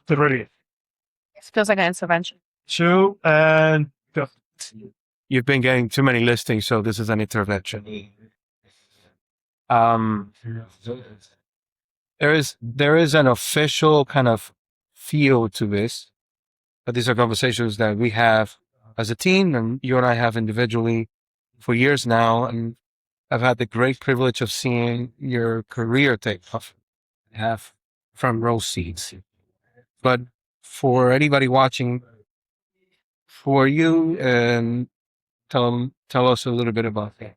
Three, It feels like an intervention. two, and go. You've been getting too many listings, so this is an intervention. Um, there is an official kind of feel to this, but these are conversations that we have as a team, and you and I have individually for years now. And I've had the great privilege of seeing your career take off, have front row seats. But for anybody watching, for you, and tell us a little bit about that.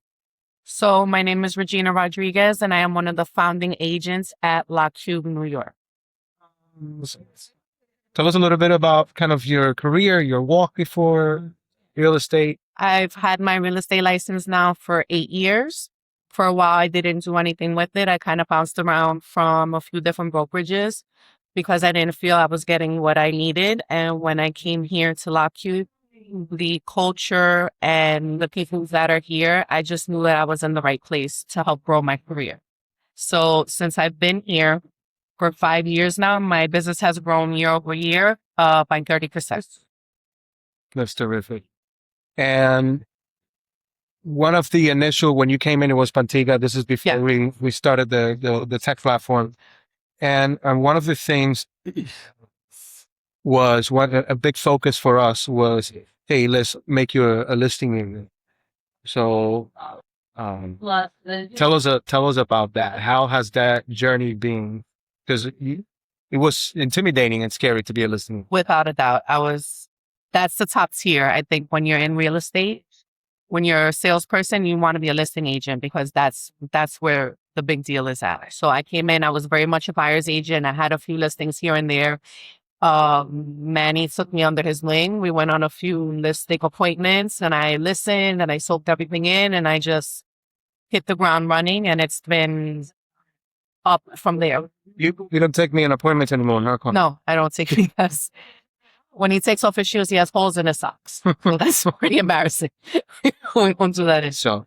So my name is Regina Rodriguez, and I am one of the founding agents at locqube, New York. Tell us a little bit about kind of your career, your walk before real estate. I've had my real estate license now for 8 years. For a while, I didn't do anything with it. I kind of bounced around from a few different brokerages because I didn't feel I was getting what I needed. And when I came here to locqube, the culture and the people that are here, I just knew that I was in the right place to help grow my career. So since I've been here for 5 years now, my business has grown year over year by 30%. That's terrific. And one of the initial, when you came in, it was Pantiga. This is before we started the tech platform. And one of the things was a big focus for us was, hey, let's make you a listing agent. So tell us about that. How has that journey been? Because it was intimidating and scary to be a listing. Without a doubt, that's the top tier. I think when you're in real estate, when you're a salesperson, you want to be a listing agent because that's where the big deal is at. So I came in, I was very much a buyer's agent. I had a few listings here and there. Manny took me under his wing. We went on a few listing appointments and I listened and I soaked everything in and I just hit the ground running and it's been up from there. You don't take me on appointments anymore, huh? No, I don't take it because when he takes off his shoes, he has holes in his socks. So that's pretty embarrassing. We won't do that. So,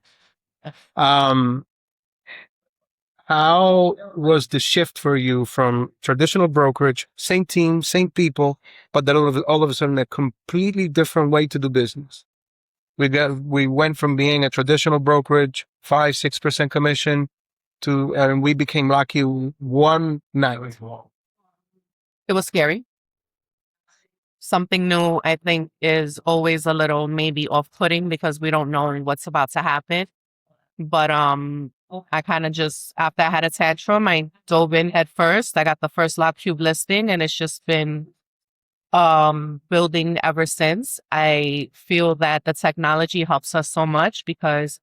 how was the shift for you from traditional brokerage, same team, same people, but then all of a sudden a completely different way to do business? We went from being a traditional brokerage, 5-6% commission, and we became lucky one night. It was scary. Something new, I think, is always a little maybe off-putting because we don't know what's about to happen. But I kind of just, after I had a tantrum, I dove in head first. I got the first locqube listing and it's just been building ever since. I feel that the technology helps us so much because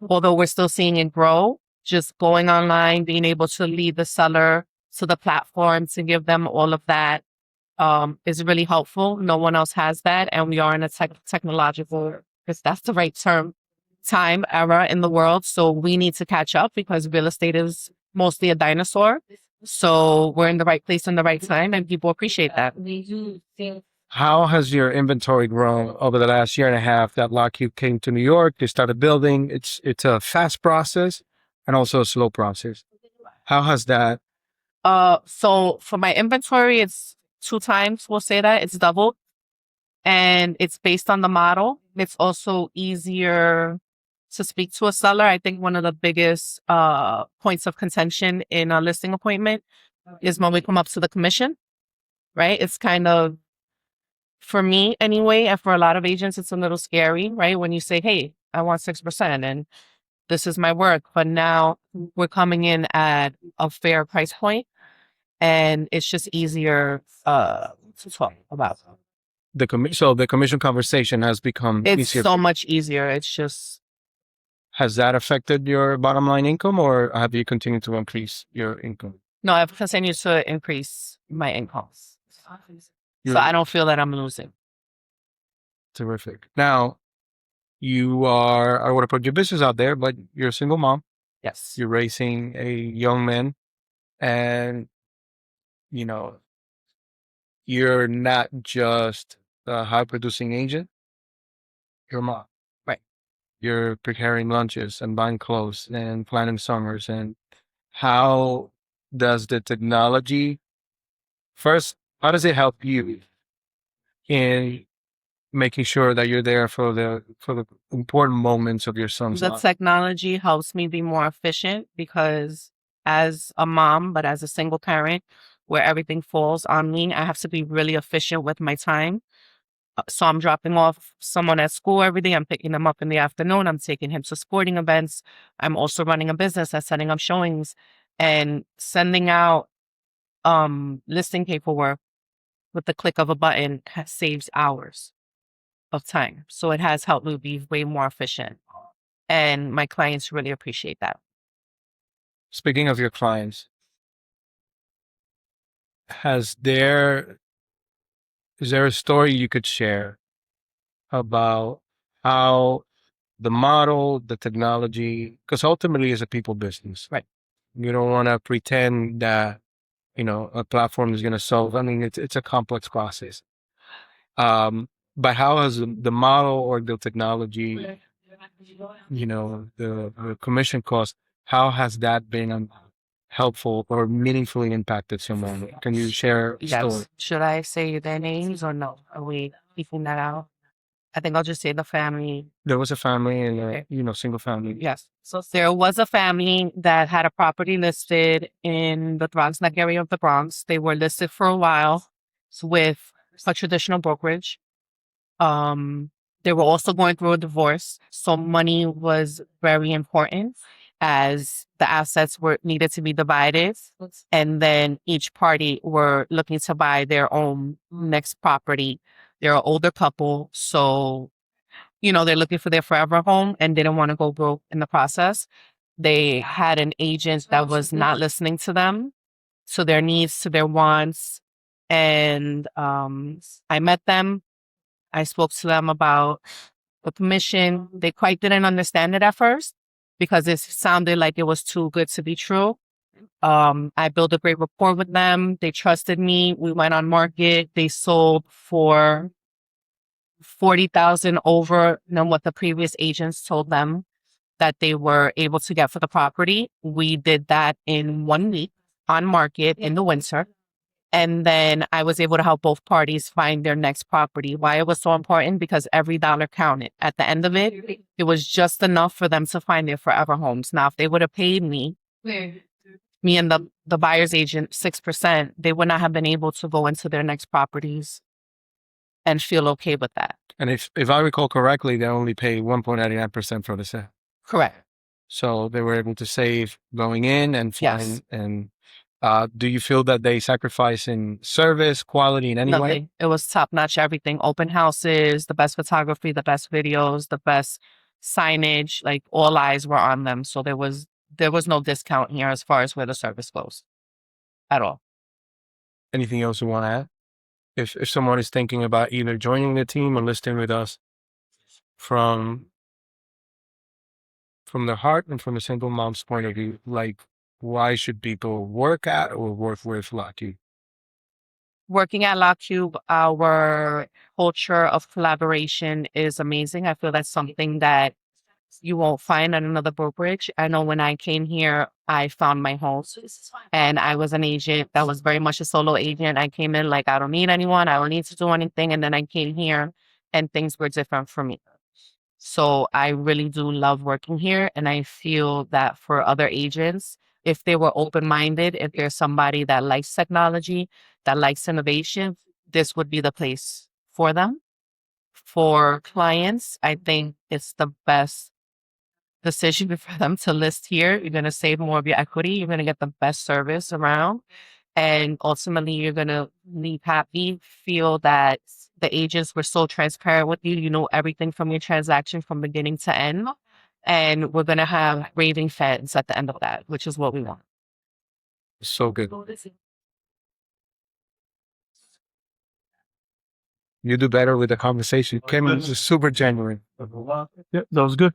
although we're still seeing it grow, just going online, being able to lead the seller to the platform to give them all of that is really helpful. No one else has that. And we are in a technological, because that's the right term, time era in the world. So we need to catch up because real estate is mostly a dinosaur. So we're in the right place in the right time and people appreciate that. How has your inventory grown over the last year and a half that locqube came to New York? They started building. It's a fast process and also a slow process. How has that? So for my inventory, it's 2 times, we'll say that it's doubled and it's based on the model. It's also easier to speak to a seller. I think one of the biggest points of contention in a listing appointment is when we come up to the commission, right? It's kind of, for me anyway, and for a lot of agents, it's a little scary, right? When you say, hey, I want 6% and this is my work, but now we're coming in at a fair price point and it's just easier to talk about. So the commission conversation has become easier. So much easier. It's just. Has that affected your bottom line income or have you continued to increase your income? No, I've continued to increase my incomes. So I don't feel that I'm losing. Terrific. Now, I want to put your business out there, but you're a single mom. Yes. You're raising a young man and, you're not just a high producing agent, you're a mom. Right. You're preparing lunches and buying clothes and planning summers. And how does the technology First, how does it help you in making sure that you're there for the important moments of your son's The life? technology helps me be more efficient because as a mom, but as a single parent, where everything falls on me, I have to be really efficient with my time. So I'm dropping off someone at school every day. I'm picking them up in the afternoon. I'm taking him to sporting events. I'm also running a business and setting up showings and sending out listing paperwork with the click of a button saves hours of time. So it has helped me be way more efficient. And my clients really appreciate that. Speaking of your clients, is there a story you could share about how the model, the technology, because ultimately it's a people business. Right. You don't want to pretend that, a platform is going to solve. I mean, it's a complex process. But how has the model or the technology, the commission cost, how has that been helpful or meaningfully impacted someone? Can you share a story? Yes. Should I say their names or no? Are we keeping that out? I think I'll just say the family. There was a family and, Okay. single family. Yes. So there was a family that had a property listed in the Throggs Neck area of the Bronx. They were listed for a while with a traditional brokerage. They were also going through a divorce. So money was very important as the assets were needed to be divided. And then each party were looking to buy their own next property. They're an older couple. So, they're looking for their forever home and didn't want to go broke in the process. They had an agent that was not listening to them, to their needs, to their wants. And I met them. I spoke to them about the commission. They quite didn't understand it at first because it sounded like it was too good to be true. I built a great rapport with them. They trusted me. We went on market. They sold for $40,000 over than what the previous agents told them that they were able to get for the property. We did that in 1 week on market in the winter. And then I was able to help both parties find their next property. Why it was so important? Because every dollar counted. At the end of it, it was just enough for them to find their forever homes. Now, if they would have paid me and the buyer's agent 6%, they would not have been able to go into their next properties and feel okay with that. And if I recall correctly, they only pay 1.99% for the sale. Correct. So they were able to save going in and Yes. and do you feel that they sacrifice in service, quality in any way? Nothing. It was top-notch everything. Open houses, the best photography, the best videos, the best signage, like all eyes were on them. So there was no discount here as far as where the service goes at all. Anything else you want to add? If someone is thinking about either joining the team or listing with us from the heart and from the single mom's point of view, like why should people work at or work with locqube? Working at locqube, our culture of collaboration is amazing. I feel that's something that you won't find at another brokerage. I know when I came here, I found my home and I was an agent that was very much a solo agent. I came in like, I don't need anyone. I don't need to do anything. And then I came here and things were different for me. So I really do love working here. And I feel that for other agents, if they were open-minded, if there's somebody that likes technology, that likes innovation, this would be the place for them. For clients, I think it's the best decision for them to list here. You're going to save more of your equity. You're going to get the best service around. And ultimately, you're going to leave happy, feel that the agents were so transparent with you. You know everything from your transaction from beginning to end. And we're going to have raving fans at the end of that, which is what we want. So good. You do better with the conversation. Kim is super genuine. Yeah, that was good.